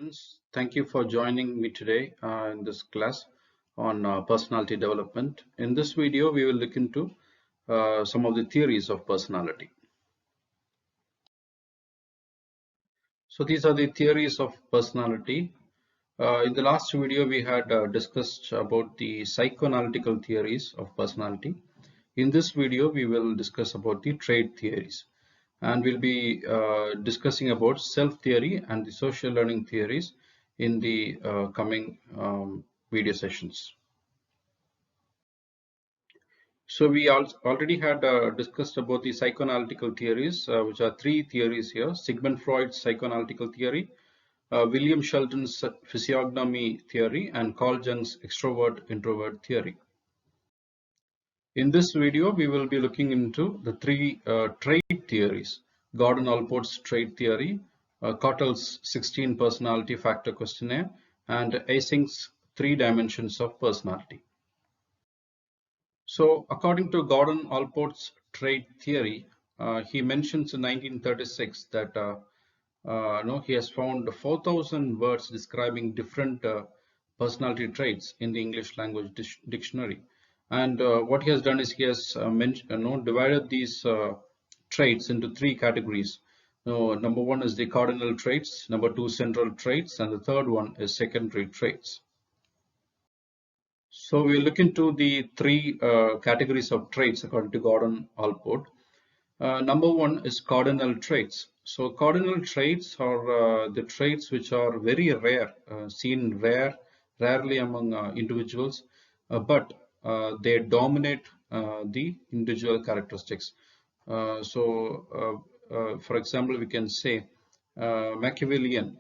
students. Thank you for joining me today in this class on personality development. In this video, we will look into some of the theories of personality. So these are the theories of personality. In the last video, we had discussed about the psychoanalytical theories of personality. In this video, we will discuss about the trait theories. And we'll be discussing about self theory and the social learning theories in the coming video sessions. So we already had discussed about the psychoanalytical theories, which are three theories here: Sigmund Freud's psychoanalytical theory, William Shelton's physiognomy theory, and Carl Jung's extrovert-introvert theory. In this video, we will be looking into the three trait theories: Gordon Allport's trait theory, Cottel's 16 personality factor questionnaire, and Eysenck's 3 dimensions of personality. So, according to Gordon Allport's trait theory, he mentions in 1936 that he has found 4,000 words describing different personality traits in the English language dictionary. And what he has done is he has divided these traits into three categories. Number one is the cardinal traits, number two central traits, and the third one is secondary traits. So we'll look into the three categories of traits according to Gordon Allport. Number one is cardinal traits. So cardinal traits are the traits which are very rare, seen rarely among individuals, but they dominate the individual characteristics. For example, we can say Machiavellian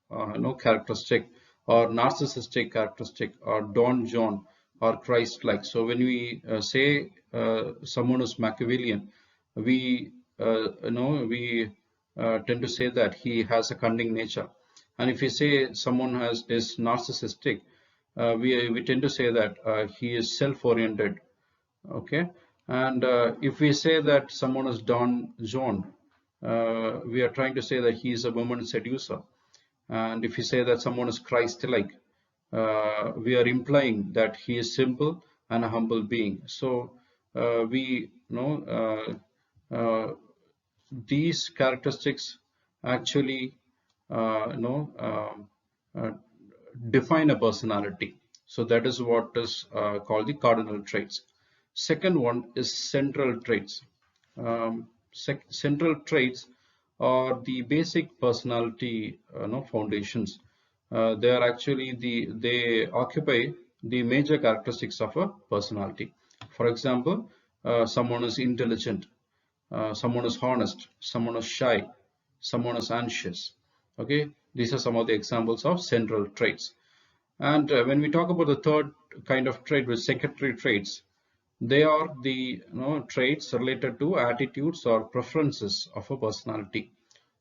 characteristic, or narcissistic characteristic, or Don John, or Christ-like. So when we say someone is Machiavellian, we tend to say that he has a cunning nature. And if we say someone is narcissistic, we tend to say that he is self-oriented. Okay, and if we say that someone is Don John, we are trying to say that he is a woman seducer. And if we say that someone is Christ-like, we are implying that he is simple and a humble being. So we know these characteristics actually define a personality. So that is what is called the cardinal traits. Second one is central traits. Central traits are the basic personality foundations. They are actually they occupy the major characteristics of a personality. For example, someone is intelligent, someone is honest, someone is shy, someone is anxious. Okay, these are some of the examples of central traits. And when we talk about the third kind of trait, with secondary traits, they are the traits related to attitudes or preferences of a personality.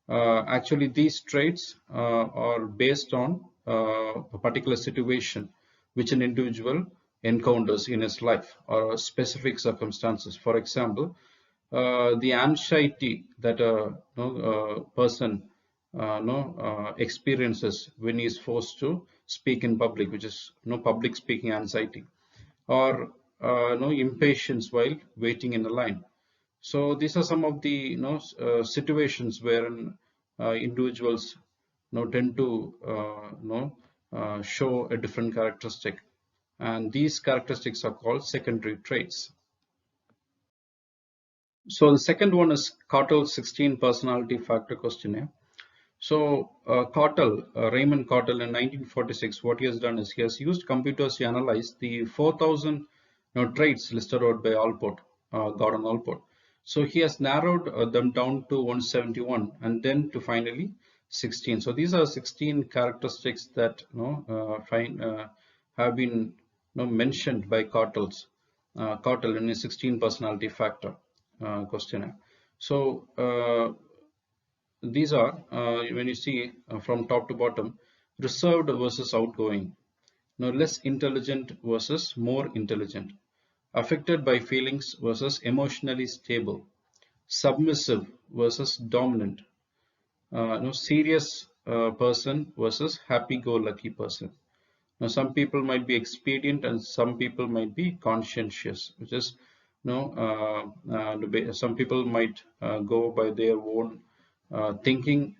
Actually, these traits are based on a particular situation which an individual encounters in his life or specific circumstances. For example, the anxiety that a person experiences when he is forced to speak in public, which is public speaking anxiety, or impatience while waiting in a line. So these are some of the situations wherein individuals tend to show a different characteristic, and these characteristics are called secondary traits. So the second one is Cottel's 16 personality factor questionnaire. So Raymond Cottel, in 1946, what he has done is he has used computers to analyze the 4,000 traits listed out by Gordon Allport. So he has narrowed them down to 171 and then to finally 16. So these are 16 characteristics that have been mentioned by Cottel in his 16 personality factor questionnaire. So these are, when you see from top to bottom, reserved versus outgoing, less intelligent versus more intelligent, affected by feelings versus emotionally stable, submissive versus dominant, serious person versus happy-go-lucky person. Now, some people might be expedient and some people might be conscientious, which is, some people might go by their own thinking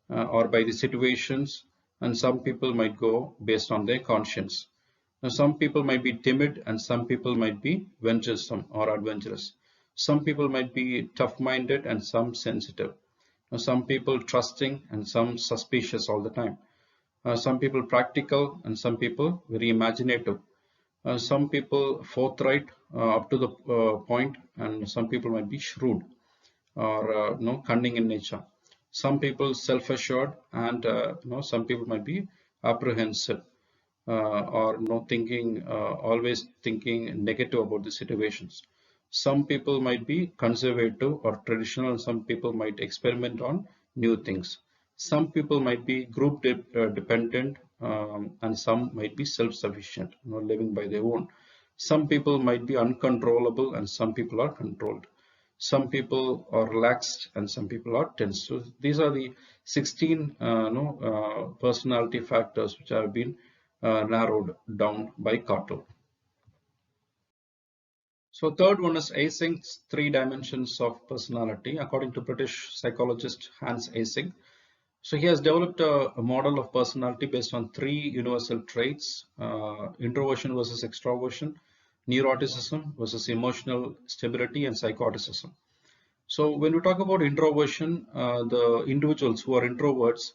or by the situations, and some people might go based on their conscience. Now, some people might be timid and some people might be venturesome or adventurous. Some people might be tough-minded and some sensitive. Now, some people trusting and some suspicious all the time. Some people practical and some people very imaginative. Some people forthright up to the point, and some people might be shrewd or cunning in nature. Some people self-assured, and some people might be apprehensive or thinking always thinking negative about the situations. Some people might be conservative or traditional. Some people might experiment on new things. Some people might be group dependent, and some might be self-sufficient, living by their own. Some people might be uncontrollable, and some people are controlled. Some people are relaxed, and some people are tense. So these are the 16 personality factors which have been narrowed down by Cato. So third one is Eysenck's three dimensions of personality, according to British psychologist Hans Eysenck. So he has developed a model of personality based on three universal traits: introversion versus extroversion, neuroticism versus emotional stability, and psychoticism. So when we talk about introversion, the individuals who are introverts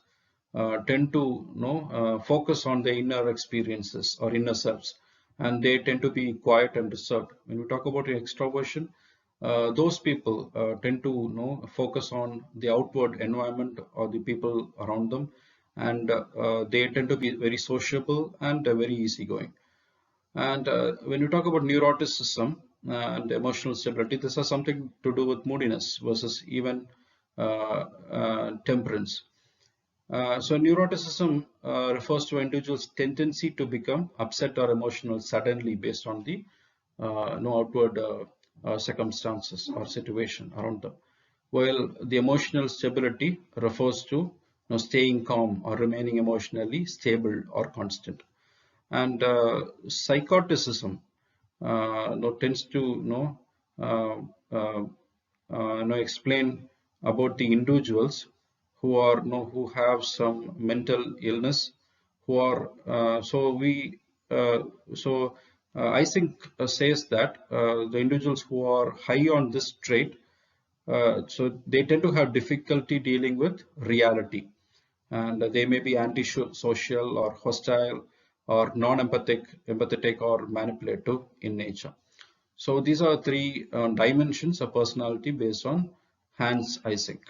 tend to focus on their inner experiences or inner selves, and they tend to be quiet and reserved. When we talk about extroversion, those people tend to focus on the outward environment or the people around them, and they tend to be very sociable and very easygoing. And when you talk about neuroticism and emotional stability, this has something to do with moodiness versus even temperance. So neuroticism refers to an individual's tendency to become upset or emotional suddenly based on the no outward circumstances or situation around them. While the emotional stability refers to staying calm or remaining emotionally stable or constant. And psychoticism tends to uh, uh, explain about the individuals who are who have some mental illness, who are uh, so I think says that the individuals who are high on this trait, so they tend to have difficulty dealing with reality, and they may be antisocial or hostile or empathetic or manipulative in nature. So these are three dimensions of personality based on Hans Eysenck.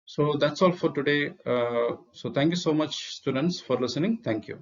So that's all for today. So thank you so much, students, for listening. Thank you.